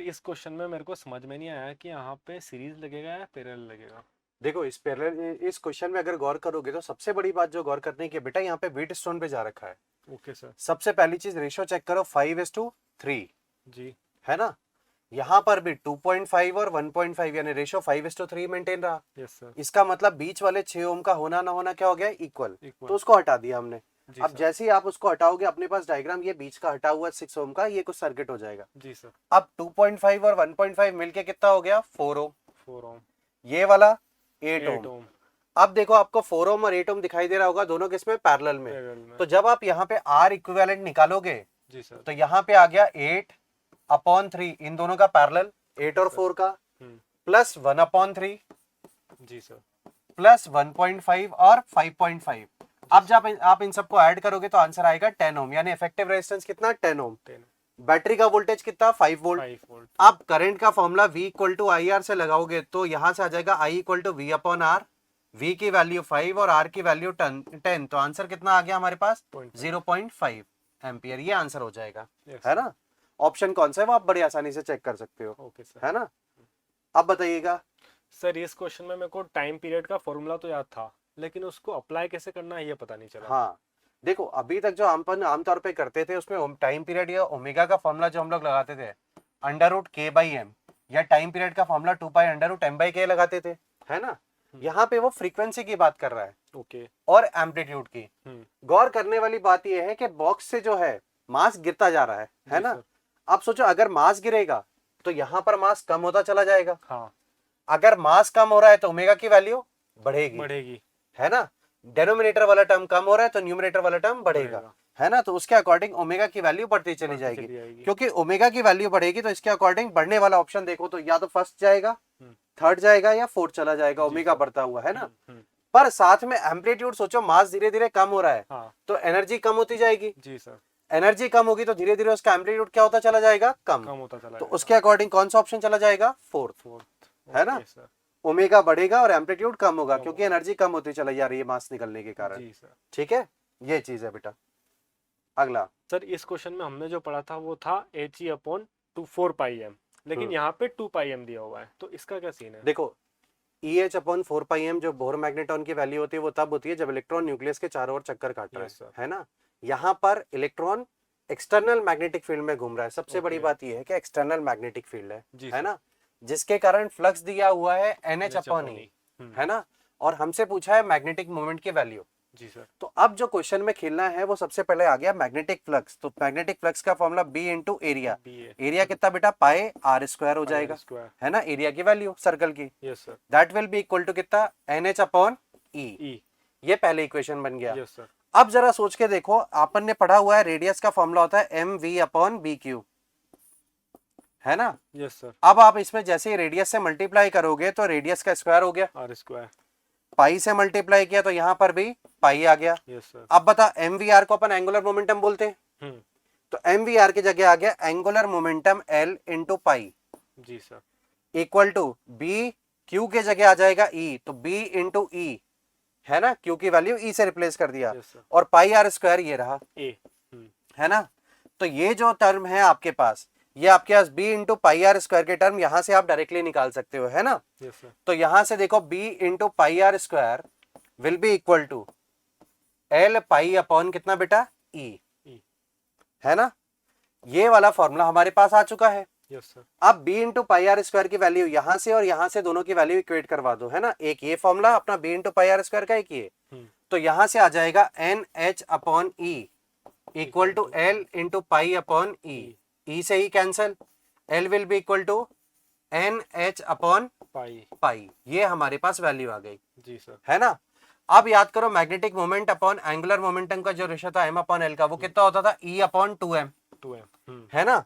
इस क्वेश्चन में मेरे को समझ में नहीं आया कि यहाँ पे सीरीज लगेगा या पैरेलल लगेगा। देखो इस क्वेश्चन में अगर गौर करोगे तो सबसे बड़ी बात जो गौर करने की है, बेटा यहाँ पे व्हीट स्टोन पे जा रखा है। Okay sir. सबसे पहली चीज रेशो चेक करो 5:3, जी। है ना। यहाँ पर भी 2.5 और 1.5 यानी रेशो 5:3 मेंटेन रहा। Yes sir. इसका मतलब बीच वाले 6 ओम का होना ना होना क्या हो गया, इक्वल। तो इक्वल। उसको हटा दिया हमने। जी अब सर। जैसे ही आप उसको हटाओगे अपने पास डायग्राम ये बीच का हटा हुआ 6 ओम का ये कुछ सर्किट हो जाएगा। जी सर। अब 2.5 और 1.5 मिलके कितना हो गया, 4 ओम। 4 ओम। ये वाला 8 8 ओम। ओम। अब देखो आपको 4 ओम और 8 ओम दिखाई दे रहा होगा, दोनों किसमें, पैरेलल में। पैरेलल में। तो जब आप यहाँ पे आर इक्विवेलेंट निकालोगे जी सर। तो यहाँ पे आ गया 8/3 इन दोनों का पैरेलल, 8 और सर। 4 का, हम्म। प्लस 1/3 जी सर। प्लस 1.5 और 5.5। अब जब आप इन सबको ऐड करोगे तो आंसर आएगा 10 ओम, यानी इफेक्टिव रेजिस्टेंस कितना, 10 ओम। 10। बैटरी का वोल्टेज कितना, 5 वोल्ट। 5 वोल्ट। अब करंट का formula V equal to I R से लगाओगे तो यहां से आ जाएगा I equal to V upon R. V की वैल्यू 5 और R की वैल्यू 10, तो आंसर कितना आ गया हमारे पास, 0.5 एम्पियर। ये आंसर हो जाएगा, Yes, है sir। ना। ऑप्शन कौन सा है वो आप बड़ी आसानी से चेक कर सकते हो, ओके सर। है ना। अब बताइएगा। सर इस क्वेश्चन में मेरे को टाइम पीरियड का फॉर्मूला तो याद था, लेकिन उसको अप्लाई कैसे करना है ये पता नहीं चला। हाँ देखो अभी तक जो हम आमतौर पे करते थे उसमें टाइम पीरियड या ओमेगा का फॉर्मूला जो हम लोग लगाते थे √k/m, या टाइम पीरियड का फॉर्मूला 2π√m/k लगाते थे, है ना। यहाँ पे वो फ्रीक्वेंसी की बात कर रहा है, ओके। और एम्पलीट्यूड की। हम्म। गौर करने वाली बात यह है कि बॉक्स से जो है मास गिरता जा रहा है जी ना। सर। आप सोचो अगर मास गिरेगा तो यहाँ पर मास कम होता चला जाएगा, हाँ। अगर मास कम हो रहा है तो ओमेगा की वैल्यू बढ़ेगी, बढ़ेगी। है ना। डेनोमिनेटर वाला टर्म कम हो रहा है तो न्यूमरेटर वाला टर्म बढ़ेगा, है ना। तो उसके अकॉर्डिंग ओमेगा की वैल्यू बढ़ती चली जाएगी। क्योंकि ओमेगा की वैल्यू बढ़ेगी तो इसके अकॉर्डिंग बढ़ने वाला ऑप्शन देखो तो या तो फर्स्ट जाएगा, थर्ड जाएगा, या फोर्थ चला जाएगा, ओमेगा बढ़ता हुआ, है ना। पर साथ में एम्पलीट्यूड सोचो, मास धीरे धीरे कम हो रहा है, हाँ। तो एनर्जी कम होती जाएगी। जी सर। एनर्जी कम होगी तो धीरे धीरे उसका एम्पलीट्यूड क्या होता चला जाएगा, कम। कम होता चला तो जाएगा। उसके अकॉर्डिंग कौन सा ऑप्शन चला जाएगा, फोर्थ, है ना। सर। ओमेगा बढ़ेगा और एम्पलीट्यूड कम होगा कम क्योंकि होगा। एनर्जी कम होती चली जा रही है मास निकलने के कारण। जी सर। ठीक है, ये चीज है बेटा। अगला सर इस क्वेश्चन में हमने जो पढ़ा था वो था He/4πm, लेकिन यहाँ पे 2πm दिया हुआ है, तो इसका क्या सीन है। देखो EH/4πm जो बोर मैग्नेटॉन की वैल्यू होती है वो तब होती है जब इलेक्ट्रॉन न्यूक्लियस के चारों ओर चक्कर काट रहा Yes, sir। है ना। यहाँ पर इलेक्ट्रॉन एक्सटर्नल मैग्नेटिक फील्ड में घूम रहा है। सबसे बड़ी Okay। बात यह है कि एक्सटर्नल मैग्नेटिक फील्ड जी है सर। ना, जिसके कारण फ्लक्स दिया हुआ है NH/E, है ना। और हमसे पूछा है मैग्नेटिक मोमेंट की वैल्यू। जी सर। तो अब जो क्वेश्चन में खेलना है वो सबसे पहले आ गया मैग्नेटिक फ्लक्स। तो मैग्नेटिक फ्लक्स का formula B into area. Area कितना बेटा, πr² हो जाएगा, है ना, एरिया की वैल्यू सर्कल की। Yes sir. That will be equal to कितना, NH/E। ई। ये पहले इक्वेशन बन गया। Yes sir. अब जरा सोच के देखो, आपन ने पढ़ा हुआ है रेडियस का फॉर्मूला होता है mv/bq, है ना। Yes sir. अब आप इसमें जैसे ही रेडियस से मल्टीप्लाई करोगे तो रेडियस का स्क्वायर हो गया, r²। पाई से मल्टीप्लाई किया तो यहां पर भी पाई आ गया। Yes sir. अब बता mvr को अपन एंगुलर मोमेंटम बोलते हैं, तो mvr की जगह आ गया angular momentum L into pi. जी sir. Equal to B, Q के जगह आ जाएगा E, तो B इंटू ई, है ना, क्यू की वैल्यू E से रिप्लेस कर दिया। Yes, sir। और πr² ये रहा, ए। है ना। तो ये जो टर्म है आपके पास, ये आपके पास B इंटू πr² के टर्म यहां से आप डायरेक्टली निकाल सकते हो, है ना। Yes sir. तो यहां से देखो B into πr² will be equal to L pi upon कितना बेटा, E, है ना। ये वाला फॉर्मूला हमारे पास आ चुका है। Yes sir. अब B इंटू πr² की वैल्यू यहां से और यहां से दोनों की वैल्यू इक्वेट करवा दो, है ना। एक ये फॉर्मूला अपना B इंटू πr² का, एक ये, तो यहां से आ जाएगा NH/E equal to L into pi upon E। E से ही cancel, L will be equal to NH/पाई। ये हमारे पास वैल्यू आ गई। जी सर। है ना। अब याद करो magnetic moment upon angular momentum का जो रेशो था M/L का, वो कितना होता था, E/2m, 2m। है ना।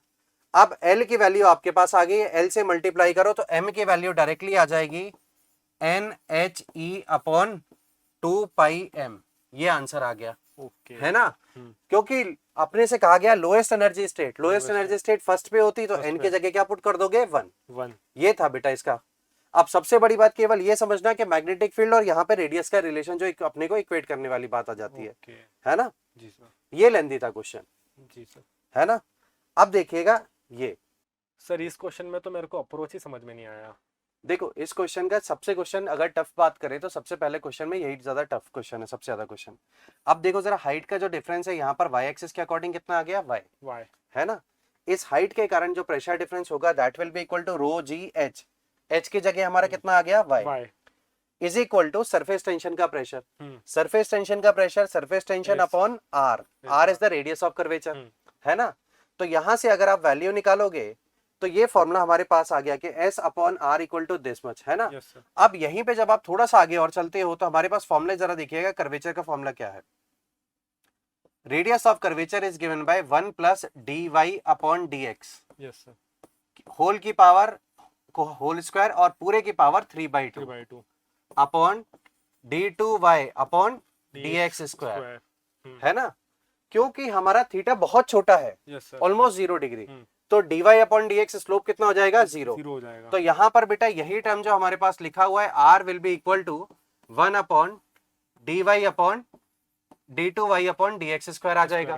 अब L की वैल्यू आपके पास आ गई, L से मल्टीप्लाई करो तो M की वैल्यू डायरेक्टली आ जाएगी NHE/2πm। ये आंसर आ गया, ओके। है ना। क्योंकि अपने से कहा गया lowest energy state, lowest energy state first पे होती तो N की जगह क्या पुट कर दोगे, 1। ये था बेटा इसका। अब सबसे बड़ी बात केवल ये समझना कि मैग्नेटिक फील्ड और यहाँ पे रेडियस का रिलेशन जो अपने को इक्वेट करने वाली बात आ जाती है ना। जी सर। ये लेंदी था क्वेश्चन, जी सर। है ना। अब देखिएगा ये सर इस क्वेश्चन में तो मेरे को अप्रोच ही समझ में नहीं आया। देखो इस क्वेश्चन का सबसे क्वेश्चन अगर टफ बात करें तो सबसे पहले क्वेश्चन में यही ज्यादा टफ क्वेश्चन है, सबसे ज्यादा क्वेश्चन। अब देखो जरा हाइट का जो डिफरेंस है यहाँ पर वाई एक्सिस के अकॉर्डिंग कितना आ गया, वाई, वाई है ना। इस हाइट के कारण जो प्रेशर डिफरेंस होगा that will be equal to rho G H, H की जगह हमारा कितना आ गया, Y, Y is equal to surface tension का प्रेशर, सरफेस टेंशन का pressure, surface tension Yes. Upon R, R is the radius of curvature, है ना। तो यहां से अगर आप वैल्यू निकालोगे तो ये फॉर्मूला हमारे पास आ गया कि S upon R equal to this much, है ना। Yes sir. अब यहीं पे जब आप थोड़ा सा आगे और चलते हो तो हमारे पास फॉर्मूला जरा देखिएगा, कर्वेचर का फॉर्मूला क्या है। Radius of curvature is given by 1 plus D Y upon D X, yes sir. Whole की पावर को होल स्क्वायर और पूरे की power 3/2 3/2 upon d2y upon dx square, है ना। क्योंकि हमारा थीटा बहुत छोटा है, यस सर। ऑलमोस्ट 0 डिग्री, तो dy अपॉन dx स्लोप कितना हो जाएगा, 0 हो जाएगा। तो यहाँ पर बेटा यही टर्म जो हमारे पास लिखा हुआ है r will be equal to 1 upon dy upon d2y upon dx square आ जाएगा।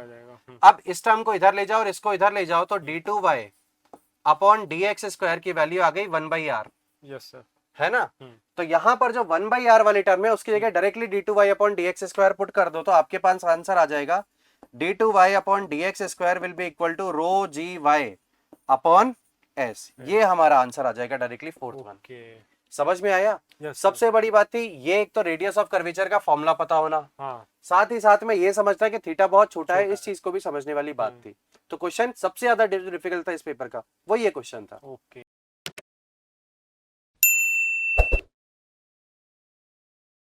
अब इस टर्म को इधर ले जाओ और इसको इधर ले जाओ तो d2y अपॉन dx स्क्वायर की वैल्यू आ गई 1/r, यस सर, है ना। तो यहाँ पर जो 1/r वाली टर्म है उसकी जगह directly d2y upon dx square put कर दो तो आपके पास आंसर आ जाएगा d2y upon dx square will be equal to rho G Y upon s, ये हमारा आंसर आ जाएगा डायरेक्टली फोर्थ वन। समझ में आया। सबसे बड़ी बात थी ये, एक तो रेडियस ऑफ कर्वेचर का फॉर्मूला पता होना, साथ ही साथ में ये समझना कि थीटा बहुत छोटा है, इस चीज को भी समझने वाली बात थी। तो क्वेश्चन सबसे ज्यादा डिफिकल्ट था इस पेपर का, वो ये क्वेश्चन था।